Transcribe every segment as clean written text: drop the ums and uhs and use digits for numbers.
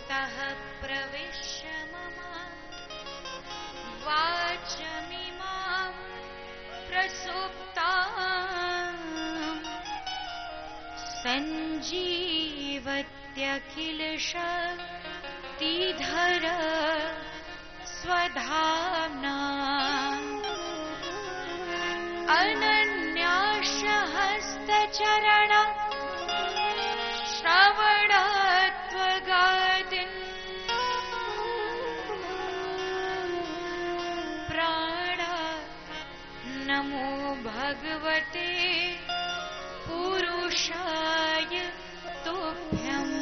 ततः प्रविश्य मम वाचमिमां प्रसुप्ताम् सञ्जीवत्यखिलशक्तिधर स्वधाम्ना अनन्याश्रहस्तचरण श्रवणत्वगादिन् प्राण नमो भगवते पुरुषाय तुभ्यम्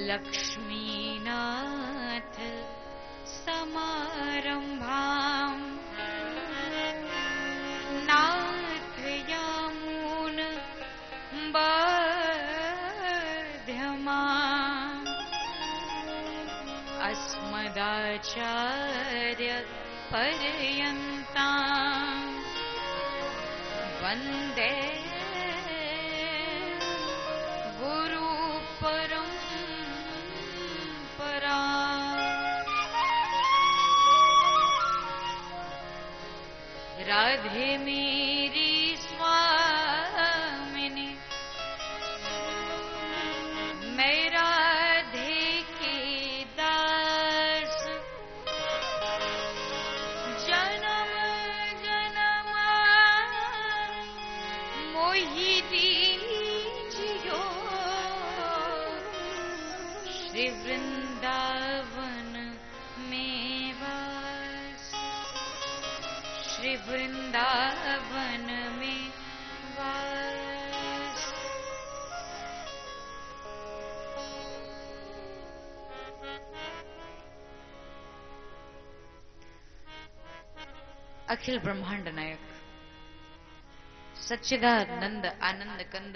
लक्ष्मीनाथ समारम्भाम् नाथयामून् बाध्यमाम् अस्मदाचार्य पर्यन्ताम् वन्दे गुरु परम्परा। राधे मेरी स्वामिनी मैं राधे की दास जन्म जन्म मोहि दीजियो श्री वृंदावन में वास श्री वृंदावन में वास। अखिल ब्रह्मांड नायक सच्चिदानंद आनंद कंद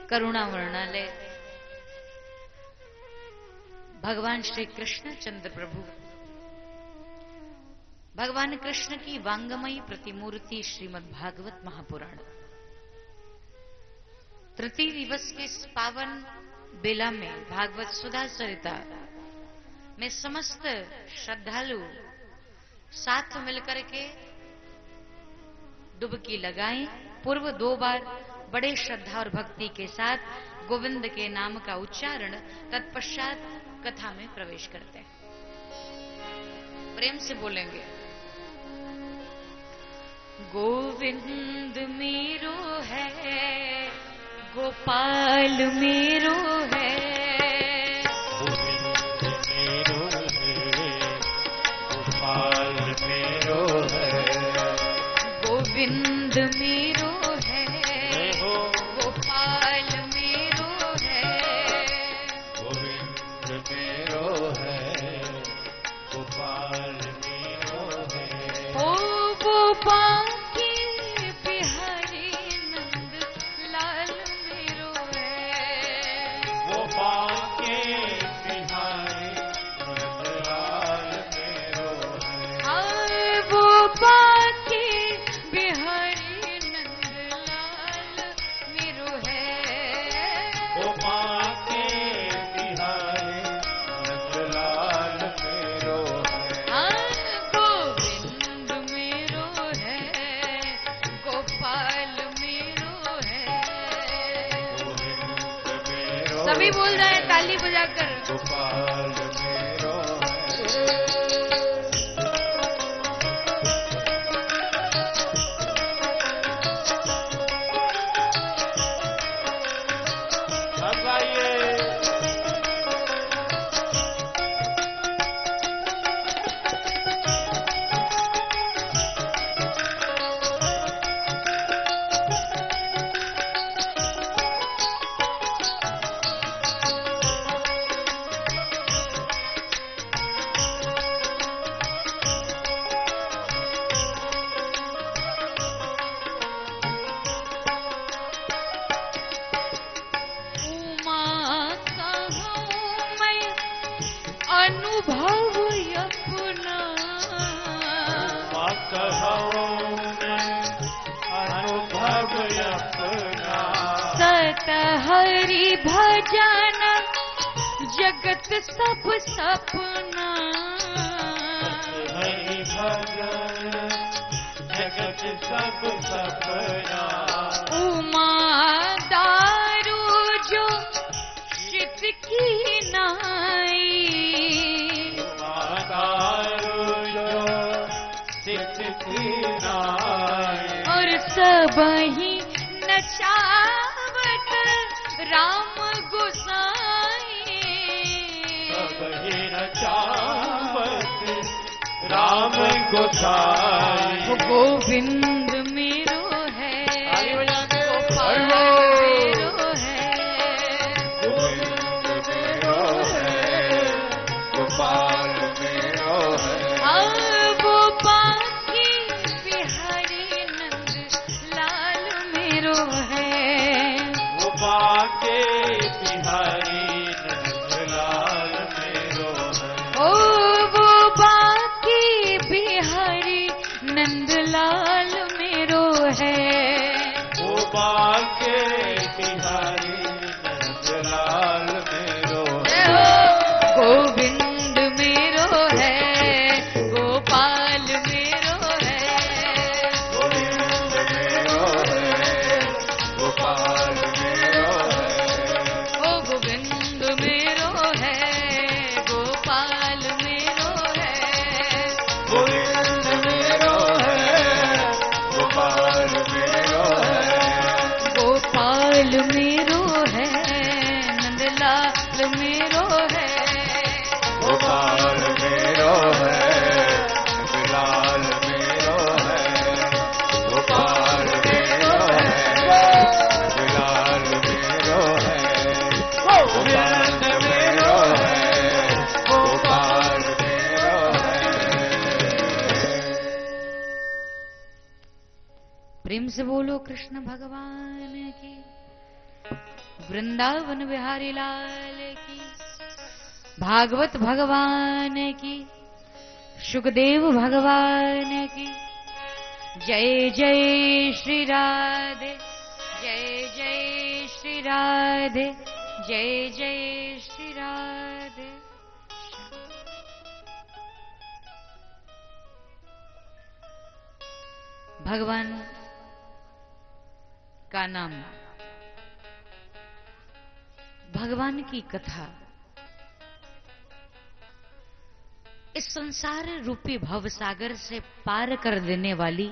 करुणा वर्णालय भगवान श्री कृष्ण चंद्र प्रभु भगवान कृष्ण की वांगमयी प्रतिमूर्ति श्रीमद् भागवत महापुराण तृतीय दिवस के इस पावन बेला में भागवत सुधा सरिता में समस्त श्रद्धालु साथ मिलकर के डुबकी लगाएं। पूर्व 2 बार बड़े श्रद्धा और भक्ति के साथ गोविंद के नाम का उच्चारण, तत्पश्चात कथा में प्रवेश करते हैं। प्रेम से बोलेंगे गोविंद मेरो है गोपाल मेरो है गोविंद मेरो है गोपाल मेरो है गोविंद मेरो है गोपाल मेरो है ओ गोपाल के बिहारी नंद लाल मेरो है गोपाल के बिहारी नंद लाल मेरो है गोपाल के बिहारी नंद लाल मेरो है गोपाल के बिहारी नंद लाल मेरो है गोविंद मेरो है गोपाल मेरो है गोविंद मेरो सभी बोल जाए ताली बजाकर गोपाल मेरो है हरि भजन जगत सब सपना। हरि भजन जगत सब सपना। उमा दारू जो चित की नाई। दारू जो चित की नाई। और सबही नचावत राम गोसाई। सबही नचावत राम गोसाई। गोविंद मेरो है, गोपाल मेरो है। गोविंद मेरो है, गोपाल मेरो है। वो बाकी बिहारी नंद लाल मेरो है। वो बाके बिहारी नंदलाल मेरो है। ओ वो बाकी बिहारी नंदलाल मेरो है। वो बाके बिहारी नंदलाल मेरो है। गोविंद मेरो है, गोपाल मेरो है। गोविंद मेरो है, गोपाल मेरो है। ओ गोविंद मेरो है, गोपाल मेरो है। गोविंद मेरो है, गोपाल मेरो है। गोपाल मेरो है, नंदलाल मेरो है। गोपाल मेरो है, नंदलाल मेरो है। गोपाल मेरो है, नंदलाल मेरो है। गोपाल मेरो है, गोपाल मेरो है। प्रेम से बोलो कृष्ण भगवान की, वृंदावन बिहारी लाल की, भागवत भगवान की, सुखदेव भगवान की। जय जय श्री राधे, जय जय श्री राधे, जय जय श्री राधे। भगवान का नाम, भगवान की कथा इस संसार रूपी भवसागर से पार कर देने वाली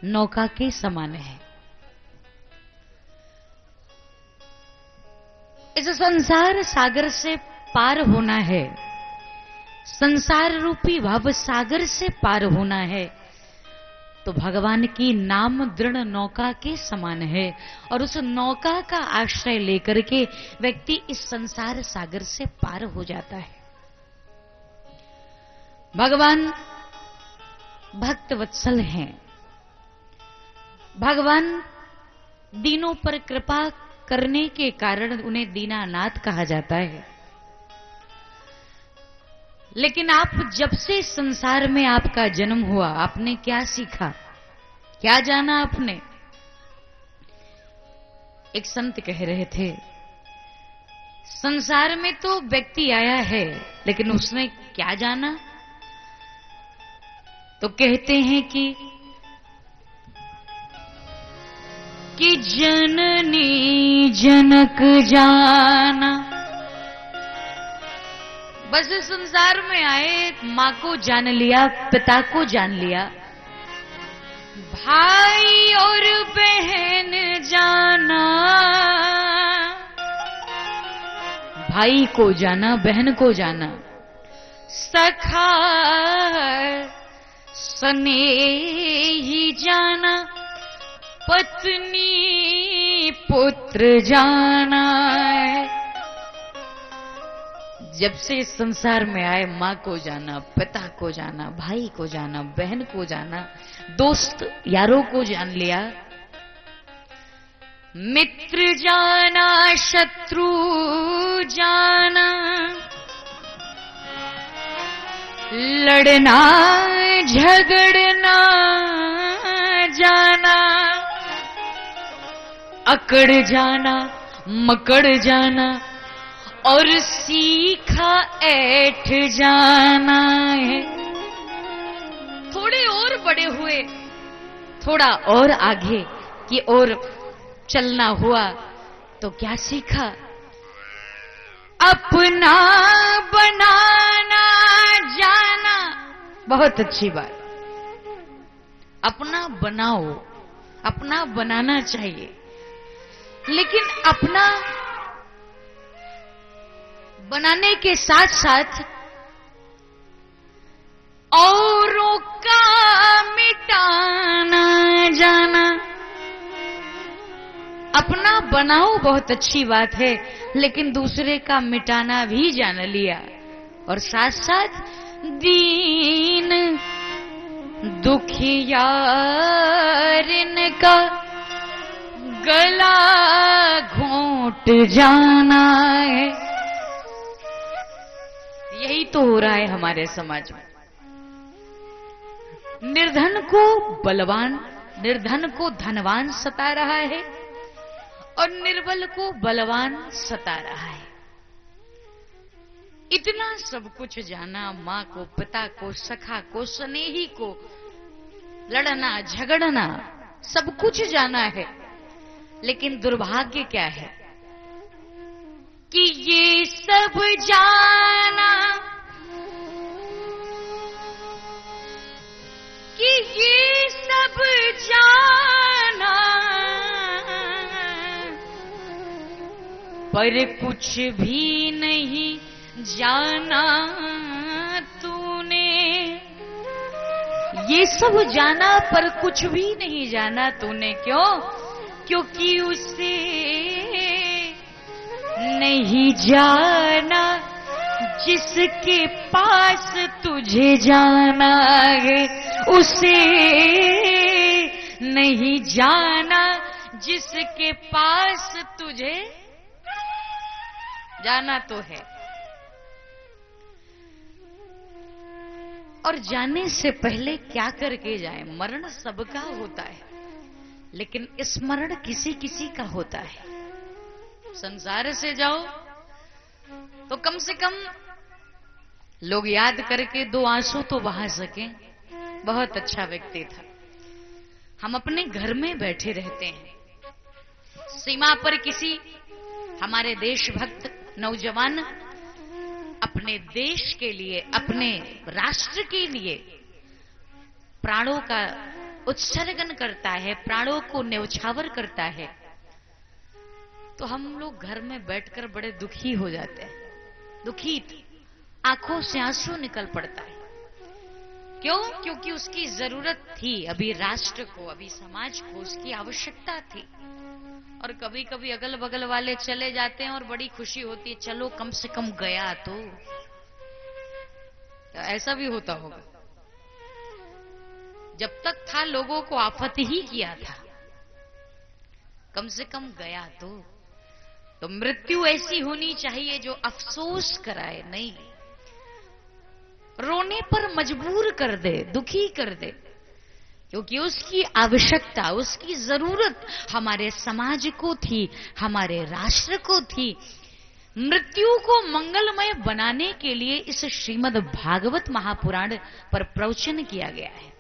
नौका के समान है। इस संसार सागर से पार होना है, संसार रूपी भवसागर से पार होना है, तो भगवान की नाम दृढ़ नौका के समान है। और उस नौका का आश्रय लेकर के व्यक्ति इस संसार सागर से पार हो जाता है। भगवान भक्त वत्सल हैं। भगवान दीनों पर कृपा करने के कारण उन्हें दीनानाथ कहा जाता है। लेकिन आप जब से संसार में आपका जन्म हुआ, आपने क्या सीखा, क्या जाना आपने? एक संत कह रहे थे, संसार में तो व्यक्ति आया है, लेकिन उसने क्या जाना? तो कहते हैं कि जननी जनक जाना। बस इस संसार में आए, मां को जान लिया, पिता को जान लिया, भाई और बहन जाना, भाई को जाना, बहन को जाना, सखा स्नेही जाना, पत्नी पुत्र जाना। जब से इस संसार में आए, मां को जाना, पिता को जाना, भाई को जाना, बहन को जाना, दोस्त यारों को जान लिया, मित्र जाना, शत्रु जाना, लड़ना झगड़ना जाना, अकड़ जाना मकड़ जाना और सीखा ऐठ जाना है। थोड़े और बड़े हुए, थोड़ा और आगे की ओर चलना हुआ तो क्या सीखा? अपना बनाना जाना। बहुत अच्छी बात, अपना बनाओ, अपना बनाना चाहिए, लेकिन अपना बनाने के साथ साथ औरों का मिटाना जाना। अपना बनाओ बहुत अच्छी बात है, लेकिन दूसरे का मिटाना भी जान लिया, और साथ साथ दीन दुखियारिन का गला घोंट जाना है। यही तो हो रहा है हमारे समाज में। निर्धन को बलवान, निर्धन को धनवान सता रहा है और निर्बल को बलवान सता रहा है। इतना सब कुछ जाना, मां को, पिता को, सखा को, स्नेही को, लड़ना झगड़ना सब कुछ जाना है, लेकिन दुर्भाग्य क्या है कि ये सब जाना, कि ये सब जाना, पर कुछ भी नहीं जाना तूने। ये सब जाना पर कुछ भी नहीं जाना तूने। क्यों? क्योंकि उसे नहीं जाना जिसके पास तुझे जाना है। उसे नहीं जाना जिसके पास तुझे जाना तो है। और जाने से पहले क्या करके जाए? मरण सबका होता है, लेकिन स्मरण किसी किसी का होता है। संसार से जाओ तो कम से कम लोग याद करके दो आंसू तो बहा सकें, बहुत अच्छा व्यक्ति था। हम अपने घर में बैठे रहते हैं, सीमा पर किसी हमारे देशभक्त नौजवान अपने देश के लिए, अपने राष्ट्र के लिए प्राणों का उत्सर्जन करता है, प्राणों को न्यौछावर करता है, तो हम लोग घर में बैठकर बड़े दुखी हो जाते हैं। दुखी, आंखों से आंसू निकल पड़ता है। क्यों? क्योंकि उसकी जरूरत थी, अभी राष्ट्र को, अभी समाज को उसकी आवश्यकता थी। और कभी कभी अगल बगल वाले चले जाते हैं और बड़ी खुशी होती है, चलो कम से कम गया तो ऐसा भी होता होगा। जब तक था लोगों को आफत ही किया था, कम से कम गया तो मृत्यु ऐसी होनी चाहिए जो अफसोस कराए, नहीं रोने पर मजबूर कर दे, दुखी कर दे, क्योंकि उसकी आवश्यकता, उसकी जरूरत हमारे समाज को थी, हमारे राष्ट्र को थी। मृत्यु को मंगलमय बनाने के लिए इस श्रीमद् भागवत महापुराण पर प्रवचन किया गया है।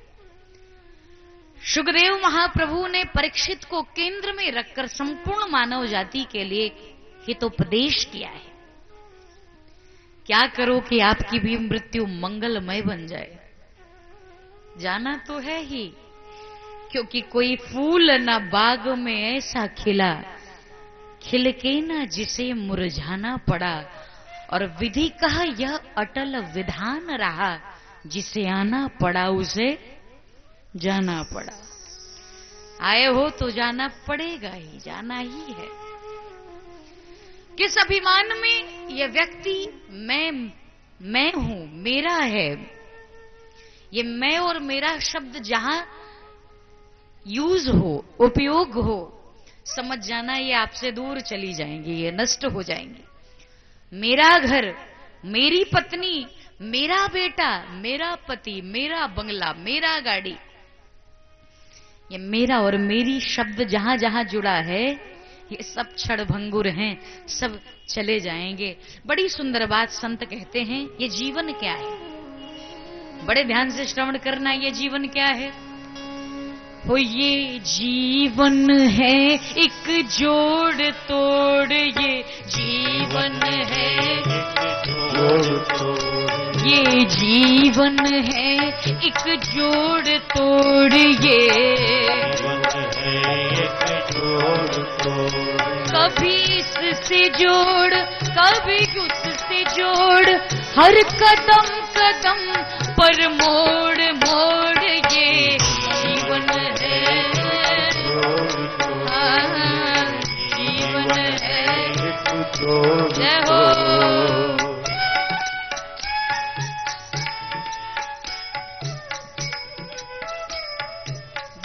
शुकदेव महाप्रभु ने परीक्षित को केंद्र में रखकर संपूर्ण मानव जाति के लिए हितोपदेश किया है। क्या करो कि आपकी भी मृत्यु मंगलमय बन जाए? जाना तो है ही, क्योंकि कोई फूल न बाग में ऐसा खिला, खिल के न जिसे मुरझाना पड़ा, और विधि का यह अटल विधान रहा, जिसे आना पड़ा उसे जाना पड़ा। आए हो तो जाना पड़ेगा ही, जाना ही है। किस अभिमान में यह व्यक्ति मैं हूं, मेरा है, ये मैं और मेरा शब्द जहां यूज हो, उपयोग हो, समझ जाना ये आपसे दूर चली जाएंगी, ये नष्ट हो जाएंगी। मेरा घर, मेरी पत्नी, मेरा बेटा, मेरा पति, मेरा बंगला, मेरा गाड़ी, ये मेरा और मेरी शब्द जहां जहां जुड़ा है, ये सब क्षण भंगुर हैं, सब चले जाएंगे। बड़ी सुंदर बात संत कहते हैं, ये जीवन क्या है? बड़े ध्यान से श्रवण करना, ये जीवन क्या है? हो ये जीवन है एक जोड़ तोड़, ये जीवन है जोड़ तोड़, ये जीवन है एक जोड़ तोड़, ये जीवन है एक जोड़ तोड़, कभी इससे जोड़ कभी उससे जोड़, हर कदम कदम पर मोड़ मोड़, ये जीवन है जीवन है। एक जोड़ जय हो।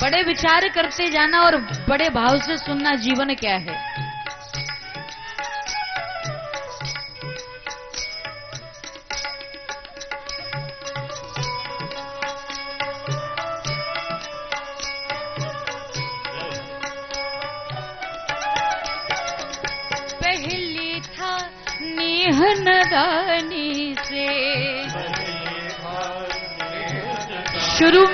बड़े विचार करते जाना और बड़े भाव से सुनना, जीवन क्या है। पहले था नेह नदानी से, शुरू में